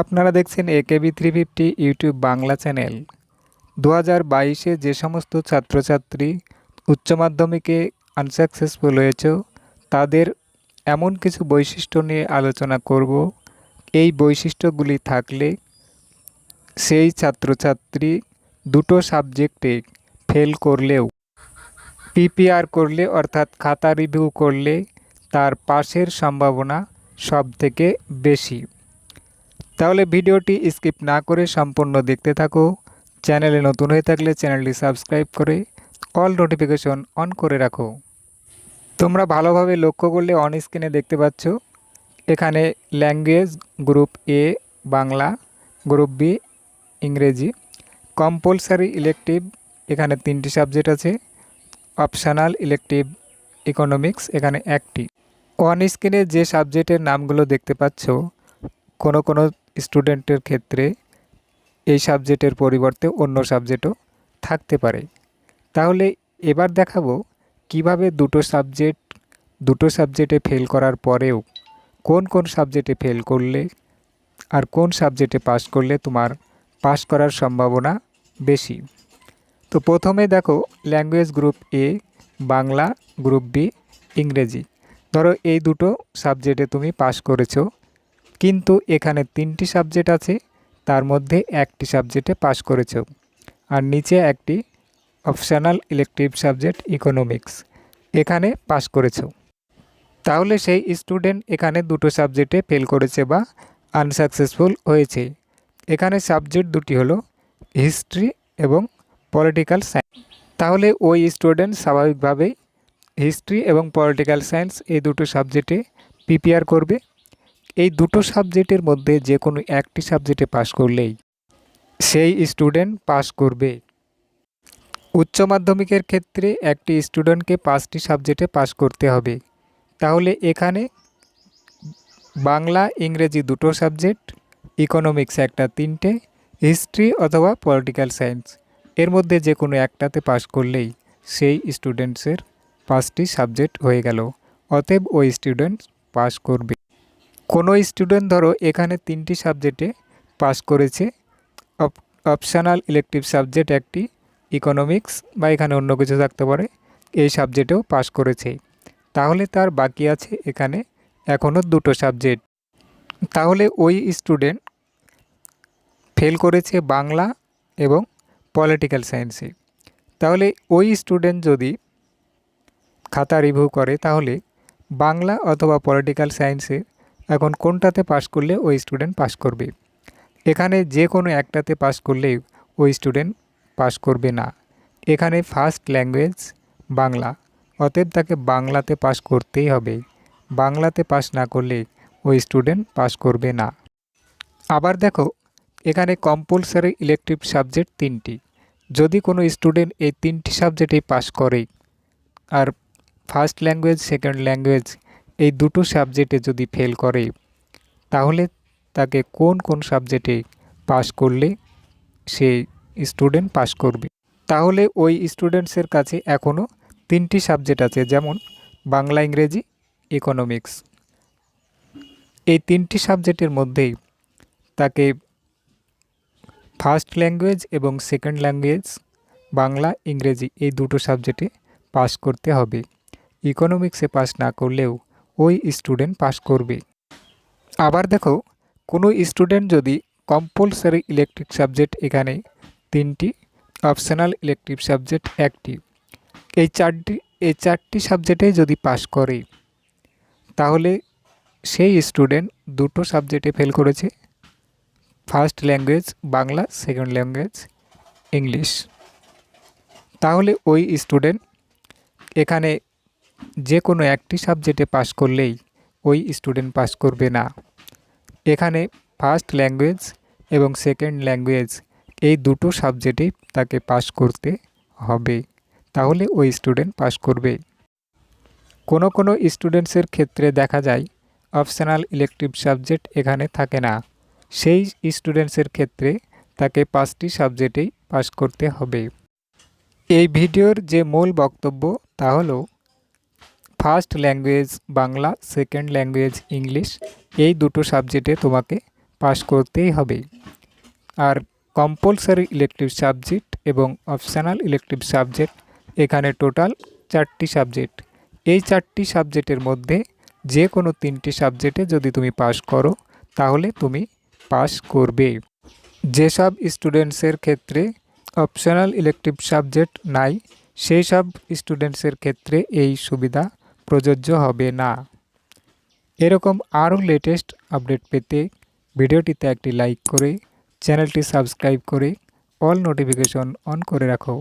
আপনারা দেখছেন একেবি 350 YouTube Bangla channel. 2022-এ যে সমস্ত ছাত্রছাত্রী উচ্চ মাধ্যমিকে আনসাকসেসফুল হয়েছে তাদের এমন কিছু বৈশিষ্ট্য নিয়ে আলোচনা করব। এই বৈশিষ্ট্যগুলি থাকলে সেই ছাত্রছাত্রী দুটো সাবজেক্টে ফেল করলেও পিপিআর করলে অর্থাৎ খাতা রিভিউ করলে তার পাসের সম্ভাবনা সবথেকে বেশি। তাহলে ভিডিওটি স্কিপ না করে সম্পূর্ণ দেখতে থাকো। চ্যানেলে নতুন হয়ে থাকলে চ্যানেলটি সাবস্ক্রাইব করে অল নোটিফিকেশন অন করে রাখো। তোমরা ভালোভাবে লক্ষ্য করলে অন স্ক্রিনে দেখতে পাচ্ছ এখানে language group A Bangla, group B ইংরেজি, কম্পালসারি ইলেকটিভ এখানে 3টি সাবজেক্ট আছে, অপশনাল ইলেকটিভ ইকোনমিক্স এখানে 1টি। অন স্ক্রিনে যে সাবজেক্টের নামগুলো দেখতে পাচ্ছ কোনো স্টুডেন্টের ক্ষেত্রে এই সাবজেক্টের পরিবর্তে অন্য সাবজেক্টও থাকতে পারে। তাহলে এবার দেখাবো কিভাবে দুটো সাবজেক্টে ফেল করার পরেও কোন সাবজেক্টে ফেল করলে আর কোন সাবজেক্টে পাস করলে তোমার পাস করার সম্ভাবনা বেশি। তো প্রথমে দেখো language group A Bangla, group B ইংরেজি। ধরো এই দুটো সাবজেক্টে তুমি পাস করেছো, কিন্তু এখানে 3টি সাবজেক্ট আছে, তার মধ্যে 1টি সাবজেক্টে পাস করেছো আর নিচে একটি অপশনাল ইলেকটিভ সাবজেক্ট ইকোনমিক্স এখানে পাস করেছো। তাহলে সেই স্টুডেন্ট এখানে দুটো সাবজেক্টে ফেল করেছে বা আনসাকসেসফুল হয়েছে। এখানে সাবজেক্ট দুটি হলো হিস্ট্রি এবং পলিটিক্যাল সায়েন্স। তাহলে ওই স্টুডেন্ট স্বাভাবিকভাবেই হিস্ট্রি এবং পলিটিক্যাল সায়েন্স এই দুটো সাবজেক্টে প্রিপেয়ার করবে। এই দুটো সাবজেক্টের মধ্যে যে কোনো একটি সাবজেক্টে পাস করলেই সেই স্টুডেন্ট পাস করবে। উচ্চ মাধ্যমিকের ক্ষেত্রে একটি স্টুডেন্টকে 5টি সাবজেক্টে পাস করতে হবে। তাহলে এখানে বাংলা ইংরেজি দুটো সাবজেক্ট, ইকোনমিক্স একটা 3টে, হিস্ট্রি অথবা পলিটিক্যাল সায়েন্স এর মধ্যে যে কোনো একটাতে পাস করলেই সেই স্টুডেন্টসের 5টি সাবজেক্ট হয়ে গেল, অতএব ওই স্টুডেন্ট পাস করবে। কোনো স্টুডেন্ট ধরো এখানে 3টি সাবজেক্টে পাস করেছে, অপশনাল ইলেকটিভ সাবজেক্ট একটি, ইকোনমিক্স বা এখানে অন্য কিছু থাকতে পারে, এই সাবজেক্টেও পাস করেছে। তাহলে তার বাকি আছে এখানে এখনও দুটো সাবজেক্ট। তাহলে ওই স্টুডেন্ট ফেল করেছে বাংলা এবং পলিটিক্যাল সায়েন্সে। তাহলে ওই স্টুডেন্ট যদি খাতা রিভিউ করে তাহলে বাংলা অথবা পলিটিক্যাল সায়েন্সে এখন কোনটাতে পাস করলে ওই স্টুডেন্ট পাস করবে। এখানে যে কোনো একটাতে পাস করলেই ওই স্টুডেন্ট পাস করবে না। এখানে ফার্স্ট ল্যাঙ্গুয়েজ বাংলা, অতএব তাকে বাংলাতে পাস করতেই হবে। বাংলাতে পাস না করলে ওই স্টুডেন্ট পাস করবে না। আবার দেখো এখানে কম্পালসারি ইলেকটিভ সাবজেক্ট 3টি। যদি কোনো স্টুডেন্ট এই 3টি সাবজেক্টেই পাস করে আর ফার্স্ট ল্যাঙ্গুয়েজ সেকেন্ড ল্যাঙ্গুয়েজ এই দুটো সাবজেক্টে যদি ফেল করে, তাহলে তাকে কোন সাবজেক্টে পাস করলে সেই স্টুডেন্ট পাস করবে। তাহলে ওই স্টুডেন্টসের কাছে এখনও 3টি সাবজেক্ট আছে, যেমন বাংলা ইংরেজি ইকোনমিক্স। এই 3টি সাবজেক্টের মধ্যেই তাকে ফার্স্ট ল্যাঙ্গুয়েজ এবং সেকেন্ড ল্যাঙ্গুয়েজ বাংলা ইংরেজি এই দুটো সাবজেক্টে পাস করতে হবে। ইকোনমিক্সে পাস না করলেও ওই স্টুডেন্ট পাস করবে। আবার দেখো কোনো স্টুডেন্ট যদি কম্পালসারি ইলেকটিভ সাবজেক্ট এখানে 3টি, অপশনাল ইলেকটিভ সাবজেক্ট 1টি, এই চারটি সাবজেক্টে যদি পাস করে, তাহলে সেই স্টুডেন্ট দুটো সাবজেক্টে ফেল করেছে, first language Bangla, second language English. তাহলে ওই স্টুডেন্ট এখানে যে কোনো একটি সাবজেক্টে পাস করলেই ওই স্টুডেন্ট পাস করবে না। এখানে ফার্স্ট ল্যাঙ্গুয়েজ এবং সেকেন্ড ল্যাঙ্গুয়েজ এই দুটো সাবজেক্টেই তাকে পাস করতে হবে, তাহলে ওই স্টুডেন্ট পাস করবে। কোনো স্টুডেন্টসের ক্ষেত্রে দেখা যায় অপশনাল ইলেকটিভ সাবজেক্ট এখানে থাকে না, সেই স্টুডেন্টসের ক্ষেত্রে তাকে 5টি সাবজেক্টেই পাস করতে হবে। এই ভিডিওর যে মূল বক্তব্য তা হলো first language Bangla, second language English এই দুটো সাবজেক্টে তোমাকে পাশ করতেই হবে। আর কম্পালসারি ইলেকটিভ সাবজেক্ট এবং অপশনাল ইলেকটিভ সাবজেক্ট, এখানে টোটাল 4টি সাবজেক্ট। এই 4টি সাবজেক্টের মধ্যে যে কোনো 3টি সাবজেক্টে যদি তুমি পাশ করো তাহলে তুমি পাশ করবে। যেসব স্টুডেন্টসের ক্ষেত্রে অপশনাল ইলেকটিভ সাবজেক্ট নাই, সেই সব স্টুডেন্টসের ক্ষেত্রে এই সুবিধা প্রযোজ্য হবে না। এরকম আরও লেটেস্ট আপডেট পেতে ভিডিওটিতে একটি লাইক করে চ্যানেলটি সাবস্ক্রাইব করে অল নোটিফিকেশন অন করে রাখো।